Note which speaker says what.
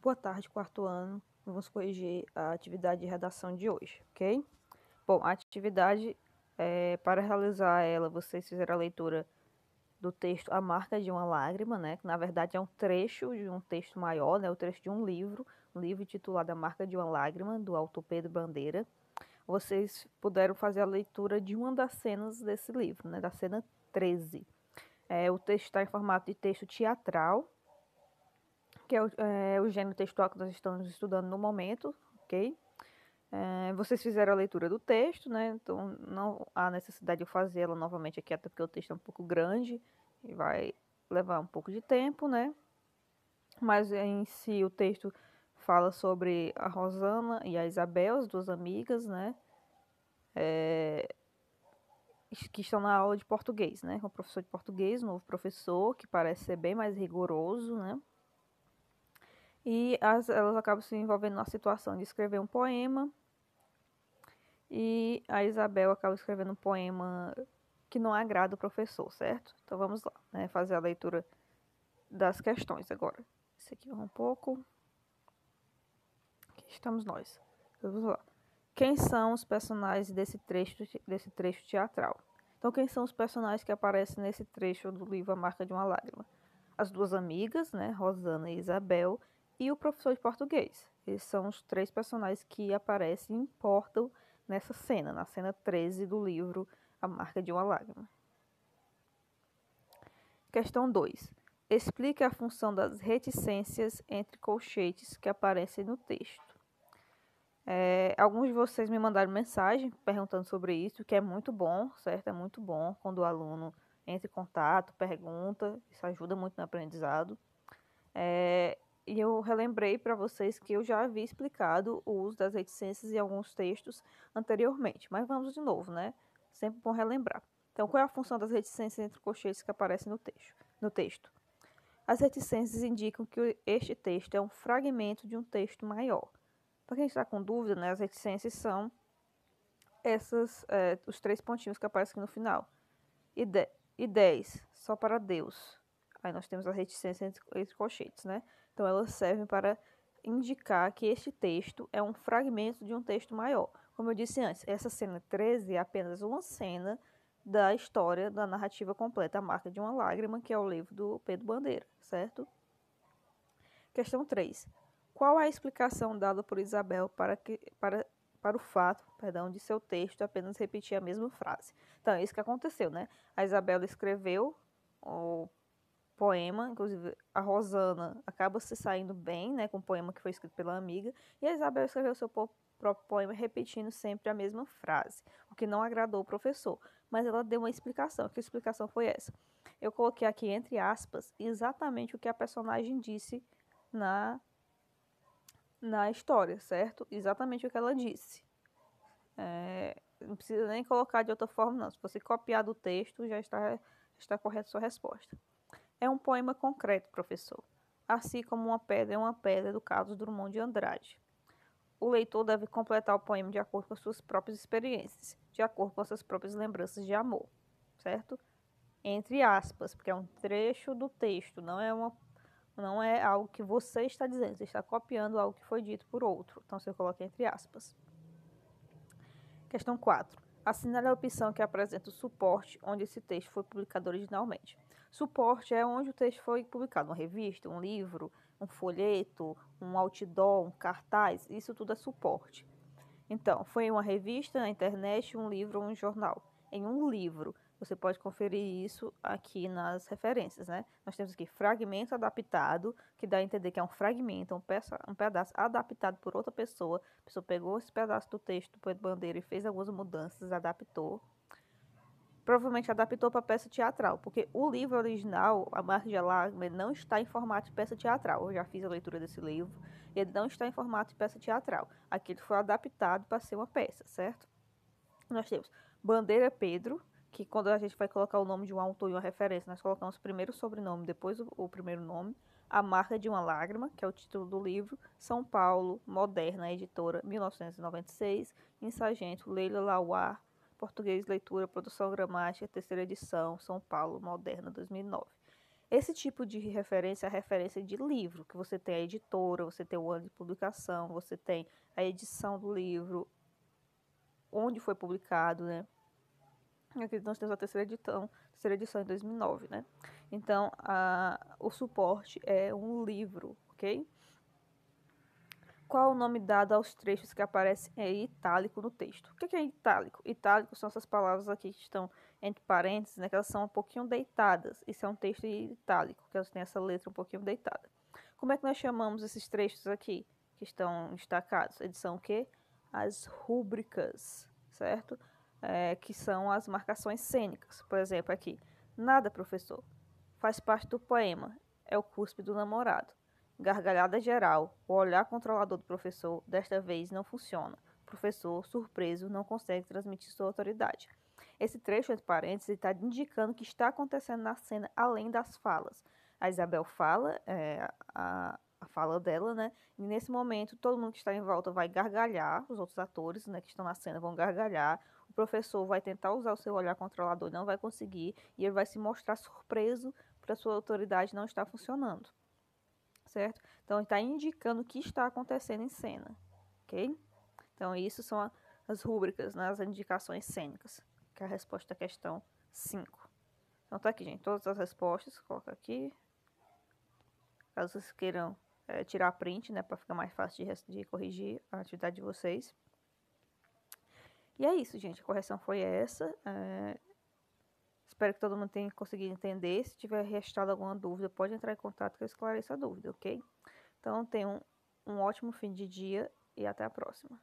Speaker 1: Boa tarde, quarto ano. Vamos corrigir a atividade de redação de hoje, ok? Bom, a atividade, para realizar ela, vocês fizeram a leitura do texto A Marca de uma Lágrima, né? Que na verdade é um trecho de um texto maior, né? O trecho de um livro intitulado A Marca de uma Lágrima, do autor Pedro Bandeira. Vocês puderam fazer a leitura de uma das cenas desse livro, né? Da cena 13. O texto está em formato de texto teatral, que é o gênero textual que nós estamos estudando no momento, ok? Vocês fizeram a leitura do texto, né? Então não há necessidade de eu fazer ela novamente aqui, até porque o texto é um pouco grande e vai levar um pouco de tempo, né? Mas em si o texto fala sobre a Rosana e a Isabel, as duas amigas, né? Que estão na aula de português, né? Com o professor de português, um novo professor, que parece ser bem mais rigoroso, né? E elas acabam se envolvendo na situação de escrever um poema. E a Isabel acaba escrevendo um poema que não agrada o professor, certo? Então vamos lá, né? Fazer a leitura das questões agora. Esse aqui vai um pouco. Aqui estamos nós. Vamos lá. Quem são os personagens desse trecho teatral? Então, quem são os personagens que aparecem nesse trecho do livro A Marca de uma Lágrima? As duas amigas, né? Rosana e Isabel, e o professor de português. Esses são os três personagens que aparecem e importam nessa cena, na cena 13 do livro A Marca de uma Lágrima. Questão 2. Explique a função das reticências entre colchetes que aparecem no texto. Alguns de vocês me mandaram mensagem perguntando sobre isso, que é muito bom, certo? É muito bom quando o aluno entra em contato, pergunta, isso ajuda muito no aprendizado. E eu relembrei para vocês que eu já havia explicado o uso das reticências em alguns textos anteriormente, mas vamos de novo, né? Sempre bom relembrar. Então, qual é a função das reticências entre colchetes que aparecem no texto? As reticências indicam que este texto é um fragmento de um texto maior. Para quem está com dúvida, né, as reticências são os três pontinhos que aparecem aqui no final. E 10, só para Deus. Aí nós temos a reticência entre colchetes, né? Então elas servem para indicar que este texto é um fragmento de um texto maior. Como eu disse antes, essa cena 13 é apenas uma cena da história da narrativa completa, A Marca de uma Lágrima, que é o livro do Pedro Bandeira, certo? Questão 3. Qual a explicação dada por Isabel para o fato, de seu texto apenas repetir a mesma frase? Então, é isso que aconteceu, né? A Isabela escreveu o poema, inclusive a Rosana acaba se saindo bem, né, com o poema que foi escrito pela amiga, e a Isabel escreveu seu próprio poema repetindo sempre a mesma frase, o que não agradou o professor. Mas ela deu uma explicação. Que explicação foi essa? Eu coloquei aqui entre aspas exatamente o que a personagem disse na, na história, certo? Exatamente o que ela disse. Não precisa nem colocar de outra forma, não. Se você copiar do texto, já está correta a sua resposta. É um poema concreto, professor. Assim como uma pedra é uma pedra, do Carlos Drummond de Andrade. O leitor deve completar o poema de acordo com as suas próprias experiências, de acordo com as suas próprias lembranças de amor, certo? Entre aspas, porque é um trecho do texto, não é algo que você está dizendo, você está copiando algo que foi dito por outro. Então você coloca entre aspas. Questão 4. Assinale a opção que apresenta o suporte onde esse texto foi publicado originalmente. Suporte é onde o texto foi publicado, uma revista, um livro, um folheto, um outdoor, um cartaz, isso tudo é suporte. Então, foi em uma revista, na internet, um livro ou um jornal. Em um livro, você pode conferir isso aqui nas referências, né? Nós temos aqui fragmento adaptado, que dá a entender que é um fragmento, um pedaço adaptado por outra pessoa. A pessoa pegou esse pedaço do texto do Pedro Bandeira e fez algumas mudanças, adaptou. Provavelmente adaptou para peça teatral, porque o livro original, A Marca de Lágrima, não está em formato de peça teatral. Eu já fiz a leitura desse livro, ele não está em formato de peça teatral. Aqui ele foi adaptado para ser uma peça, certo? Nós temos Bandeira Pedro, que quando a gente vai colocar o nome de um autor e uma referência, nós colocamos primeiro o sobrenome, depois o primeiro nome. A Marca de uma Lágrima, que é o título do livro. São Paulo, Moderna, editora, 1996. Em Sargento, Leila Lauar, Português Leitura, Produção Gramática, terceira edição, São Paulo, Moderna, 2009. Esse tipo de referência é a referência de livro, que você tem a editora, você tem o ano de publicação, você tem a edição do livro, onde foi publicado, né? Aqui nós temos a terceira edição em 2009, né? Então, o suporte é um livro, ok? Qual o nome dado aos trechos que aparecem em itálico no texto? O que é itálico? Itálico são essas palavras aqui que estão entre parênteses, né? Que elas são um pouquinho deitadas. Isso é um texto itálico, que elas têm essa letra um pouquinho deitada. Como é que nós chamamos esses trechos aqui, que estão destacados? Eles são o quê? As rúbricas, certo? Que são as marcações cênicas. Por exemplo, aqui. Nada, professor. Faz parte do poema. É o cuspe do namorado. Gargalhada geral. O olhar controlador do professor, desta vez, não funciona. O professor, surpreso, não consegue transmitir sua autoridade. Esse trecho, entre parênteses, está indicando o que está acontecendo na cena, além das falas. A Isabel fala, a fala dela, né? E nesse momento, todo mundo que está em volta vai gargalhar, os outros atores, né, que estão na cena vão gargalhar. O professor vai tentar usar o seu olhar controlador, não vai conseguir, e ele vai se mostrar surpreso porque a sua autoridade não está funcionando, certo? Então, está indicando o que está acontecendo em cena, ok? Então, isso são as rúbricas, né, as indicações cênicas, que é a resposta à questão 5. Então, tá aqui, gente, todas as respostas, coloca aqui. Caso vocês queiram tirar print, né, para ficar mais fácil de corrigir a atividade de vocês. E é isso, gente, a correção foi essa. Espero que todo mundo tenha conseguido entender. Se tiver restado alguma dúvida, pode entrar em contato que eu esclareço a dúvida, ok? Então, tenham um ótimo fim de dia e até a próxima.